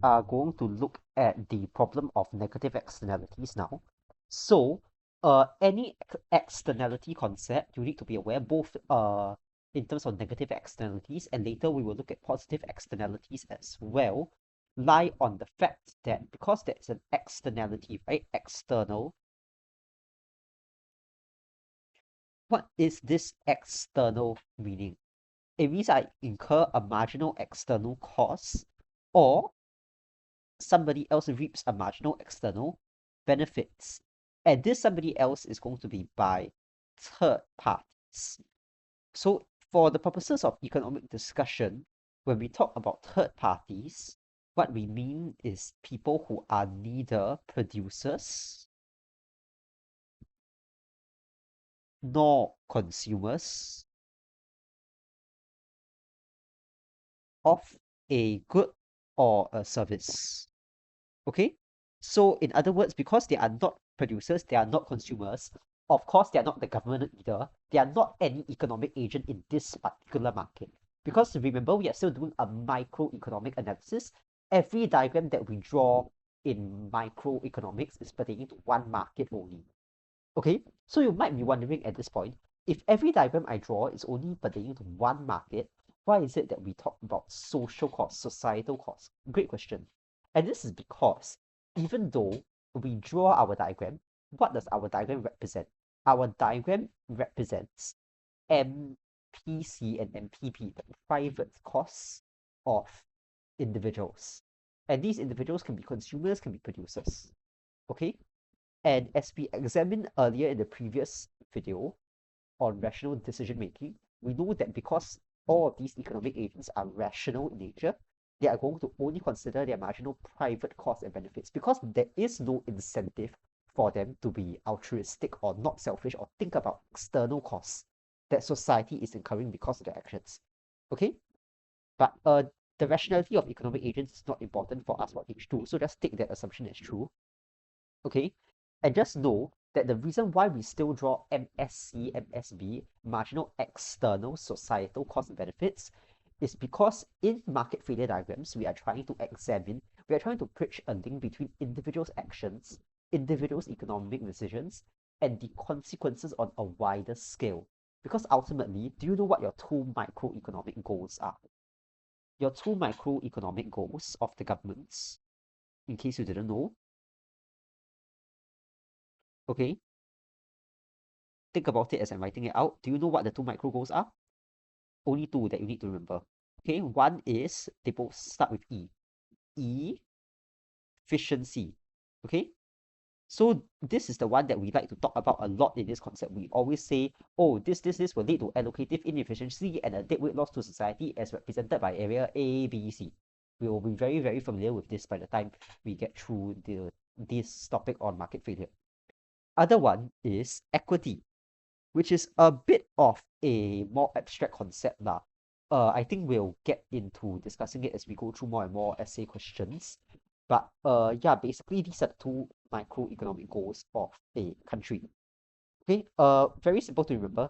are going to look at the problem of negative externalities now. So, any externality concept, you need to be aware both in terms of negative externalities, and later we will look at positive externalities as well, lie on the fact that because there is an externality, right? External. What is this external meaning? It means I incur a marginal external cost, or somebody else reaps a marginal external benefits. And this somebody else is going to be by third parties. So for the purposes of economic discussion, when we talk about third parties, what we mean is people who are neither producers nor consumers of a good or a service. Okay? So in other words, because they are not producers, they are not consumers, of course they are not the government either, they are not any economic agent in this particular market. Because remember, we are still doing a microeconomic analysis. Every diagram that we draw in microeconomics is pertaining to one market only. Okay, so you might be wondering at this point, if every diagram I draw is only pertaining to one market, why is it that we talk about social costs, societal costs? Great question. And this is because even though we draw our diagram, what does our diagram represent? Our diagram represents MPC and MPP, the private costs of individuals. And these individuals can be consumers, can be producers. Okay? And as we examined earlier in the previous video on rational decision making, we know that because all of these economic agents are rational in nature, they are going to only consider their marginal private costs and benefits because there is no incentive for them to be altruistic or not selfish or think about external costs that society is incurring because of their actions. Okay? But the rationality of economic agents is not important for us for H2, so just take that assumption as true. Okay? And just know that the reason why we still draw MSC, MSB, marginal external societal cost and benefits, is because in market failure diagrams, we are trying to preach a link between individuals' actions, individuals' economic decisions, and the consequences on a wider scale. Because ultimately, do you know what your two microeconomic goals are? Your two microeconomic goals of the governments, in case you didn't know, okay? Think about it as I'm writing it out. Do you know what the two micro goals are? Only two that you need to remember. Okay, one is, they both start with E. Efficiency. Okay? So this is the one that we like to talk about a lot in this concept. We always say, oh, this will lead to allocative inefficiency and a deadweight loss to society as represented by area A, B, C. We will be very, very familiar with this by the time we get through this topic on market failure. Other one is equity, which is a bit of a more abstract concept lah. I think we'll get into discussing it as we go through more and more essay questions. But yeah, basically these are the two microeconomic goals of a country. Okay, very simple to remember.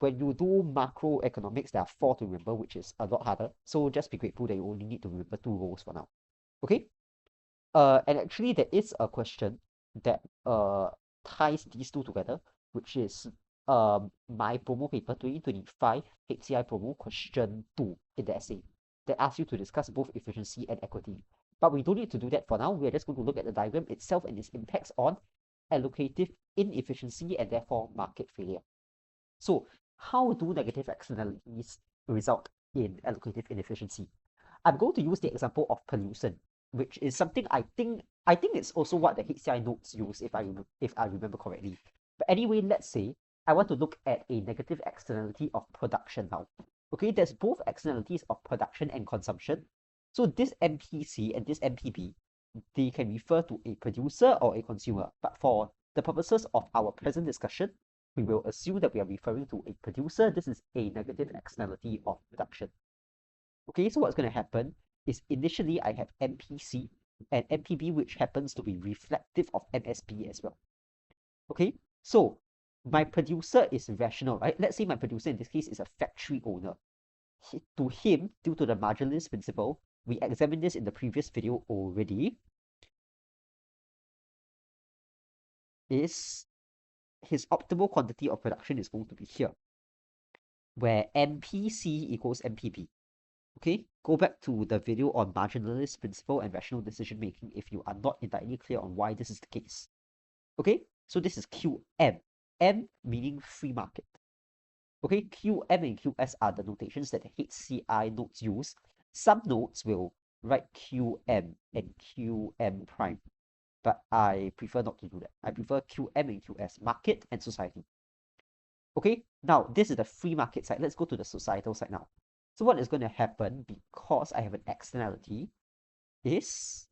When you do macroeconomics, there are 4 to remember, which is a lot harder. So just be grateful that you only need to remember 2 goals for now. Okay? And actually there is a question that ties these two together, which is my promo paper 2025 HCI promo question 2 in the essay that asks you to discuss both efficiency and equity. But we don't need to do that for now. We are just going to look at the diagram itself and its impacts on allocative inefficiency and therefore market failure. So how do negative externalities result in allocative inefficiency? I'm going to use the example of pollution, which is something I think it's also what the HCI notes use if I remember correctly. But anyway, let's say I want to look at a negative externality of production now. Okay, there's both externalities of production and consumption. So this MPC and this MPB, they can refer to a producer or a consumer. But for the purposes of our present discussion, we will assume that we are referring to a producer. This is a negative externality of production. Okay, so what's going to happen is initially I have MPC and MPB, which happens to be reflective of MSB as well. Okay, so my producer is rational, right? Let's say my producer in this case is a factory owner. To him, due to the marginalist principle, we examined this in the previous video already, is his optimal quantity of production is going to be here, where MPC equals MPB. Okay, go back to the video on marginalist principle and rational decision making if you are not entirely clear on why this is the case. Okay, so this is QM. M meaning free market. Okay, QM and QS are the notations that the HCI nodes use. Some nodes will write QM and QM prime, but I prefer not to do that. I prefer QM and QS, market and society. Okay, now this is the free market side. Let's go to the societal side now. So what is going to happen, because I have an externality, is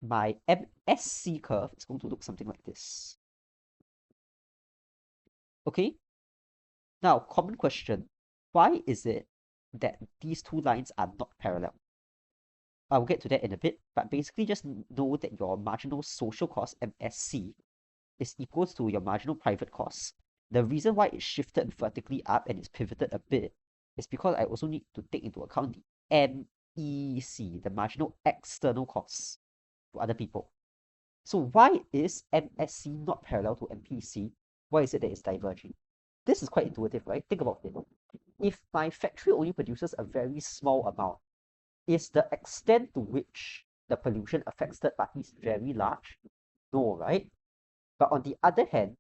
my MSC curve is going to look something like this. Okay, now common question, why is it that these two lines are not parallel? I'll get to that in a bit, but basically just know that your marginal social cost, MSC, is equals to your marginal private cost. The reason why it shifted vertically up and it's pivoted a bit is because I also need to take into account the MEC, the marginal external costs to other people. So why is MSC not parallel to MPC? Why is it that it's diverging? This is quite intuitive, right? Think about it. If my factory only produces a very small amount, is the extent to which the pollution affects third parties very large? No, right? But on the other hand,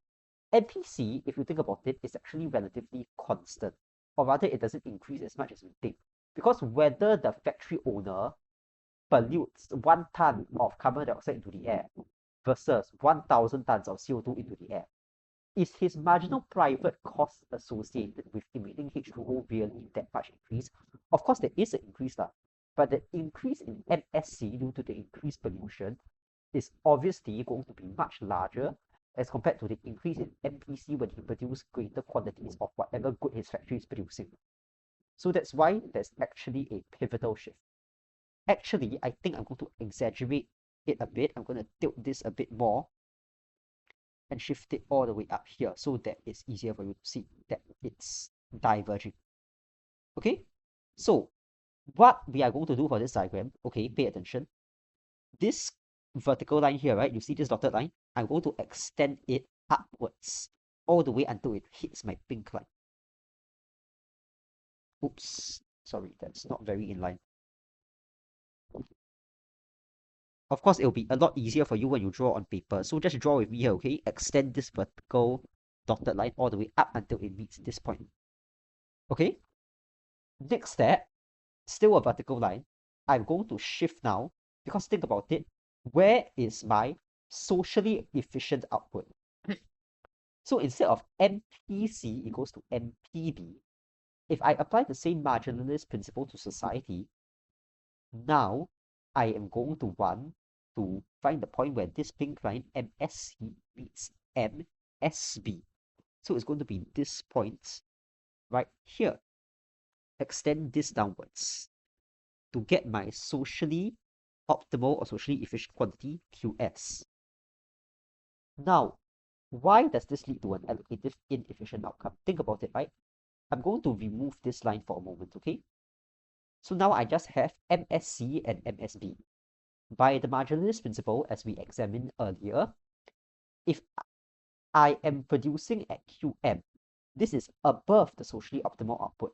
NPC, if you think about it, is actually relatively constant, or rather it doesn't increase as much as we think. Because whether the factory owner pollutes 1 ton of carbon dioxide into the air versus 1,000 tons of CO2 into the air, is his marginal private cost associated with emitting H2O really that much increase? Of course, there is an increase, but the increase in MSC due to the increased pollution is obviously going to be much larger as compared to the increase in MPC when he produces greater quantities of whatever good his factory is producing. So that's why there's actually a pivotal shift. Actually, I think I'm going to exaggerate it a bit. I'm going to tilt this a bit more and shift it all the way up here so that it's easier for you to see that it's diverging. Okay, so what we are going to do for this diagram, okay, pay attention. This vertical line here, right, you see this dotted line? I'm going to extend it upwards all the way until it hits my pink line. Oops, sorry, that's not very in line. Of course, it'll be a lot easier for you when you draw on paper. So just draw with me here, okay? Extend this vertical dotted line all the way up until it meets this point. Okay? Next step, still a vertical line. I'm going to shift now, because think about it. Where is my socially efficient output? So instead of MPC equals to MPB, if I apply the same marginalist principle to society, now I am going to want to find the point where this pink line MSC meets MSB. So it's going to be this point right here. Extend this downwards to get my socially optimal or socially efficient quantity QS. Now, why does this lead to an allocative inefficient outcome? Think about it, right? I'm going to remove this line for a moment, okay? So now I just have MSC and MSB. By the marginalist principle, as we examined earlier, if I am producing at QM, this is above the socially optimal output.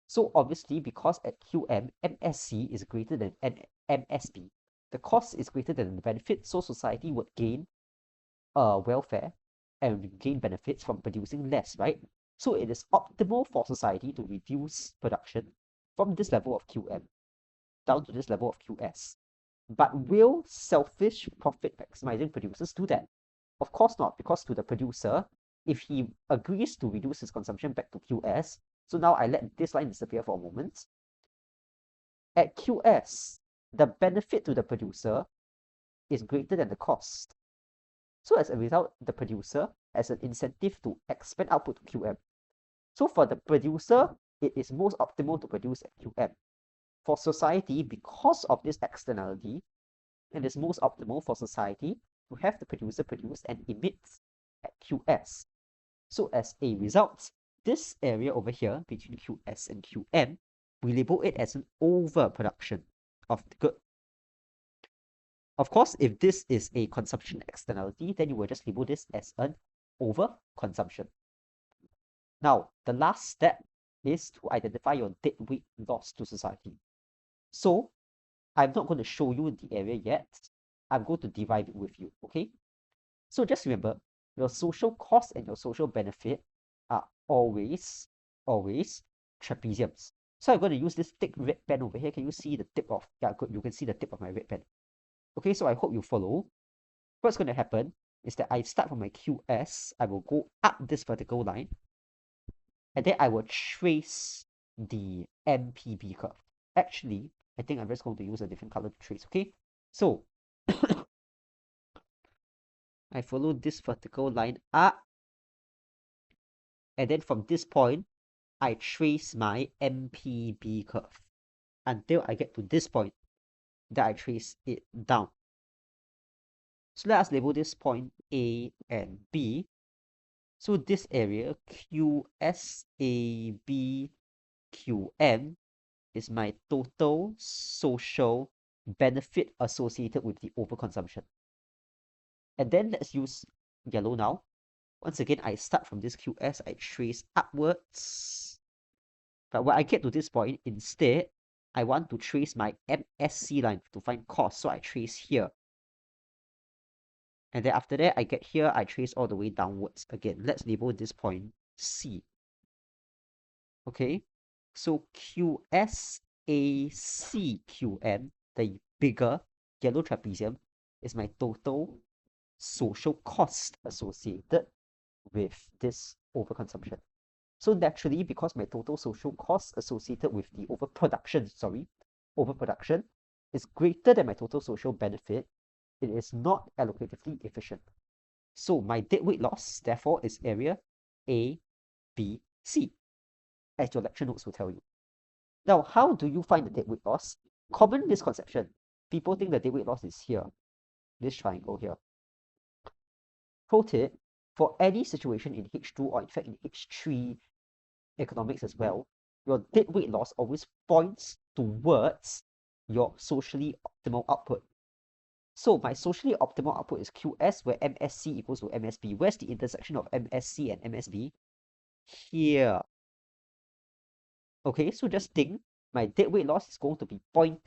So obviously, because at QM, MSC is greater than MSB, the cost is greater than the benefit, so society would gain welfare and gain benefits from producing less, right? So it is optimal for society to reduce production from this level of QM down to this level of QS. But will selfish profit maximizing producers do that? Of course not, because to the producer, if he agrees to reduce his consumption back to QS, so now I let this line disappear for a moment. At QS, the benefit to the producer is greater than the cost. So as a result, the producer has an incentive to expand output to QM. So for the producer, it is most optimal to produce at QM. For society, because of this externality, it is most optimal for society to have the producer produce and emit at QS. So as a result, this area over here between QS and QM, we label it as an overproduction. good. Of course, if this is a consumption externality, then you will just label this as an overconsumption. Now, the last step is to identify your deadweight loss to society. So, I'm not going to show you the area yet. I'm going to derive it with you, okay? So just remember, your social cost and your social benefit are always trapeziums. So I'm going to use this thick red pen over here. Can you see the tip of, yeah, good, you can see the tip of my red pen. Okay, so I hope you follow. What's going to happen is that I start from my QS, I will go up this vertical line, and then I will trace the MPB curve. Actually, I think I'm just going to use a different color to trace, okay? So, I follow this vertical line up, and then from this point, I trace my MPB curve until I get to this point. Then I trace it down. So let us label this point A and B. So this area, QSABQM, is my total social benefit associated with the overconsumption. And then let's use yellow now. Once again, I start from this QS, I trace upwards. But when I get to this point, instead, I want to trace my MSC line to find cost. So I trace here. And then after that, I get here, I trace all the way downwards. Again, let's label this point C. Okay, so QSACQM, the bigger yellow trapezium, is my total social cost associated with this overconsumption. So naturally, because my total social cost associated with the overproduction is greater than my total social benefit, it is not allocatively efficient. So my deadweight loss, therefore, is area A, B, C, as your lecture notes will tell you. Now, how do you find the deadweight loss? Common misconception. People think the deadweight loss is here, this triangle here. Pro tip, for any situation in H2 or in fact in H3 economics as well, your deadweight loss always points towards your socially optimal output. So my socially optimal output is QS, where MSC equals to MSB. Where's the intersection of MSC and MSB? Here. Okay, so just think, my deadweight loss is going to be point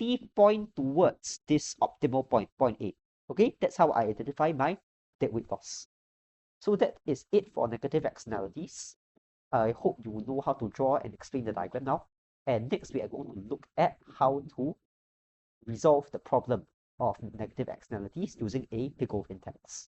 towards this optimal point, point A. Okay, that's how I identify my deadweight loss. So that is it for negative externalities. I hope you know how to draw and explain the diagram now. And next we are going to look at how to resolve the problem of negative externalities using a Pigou index.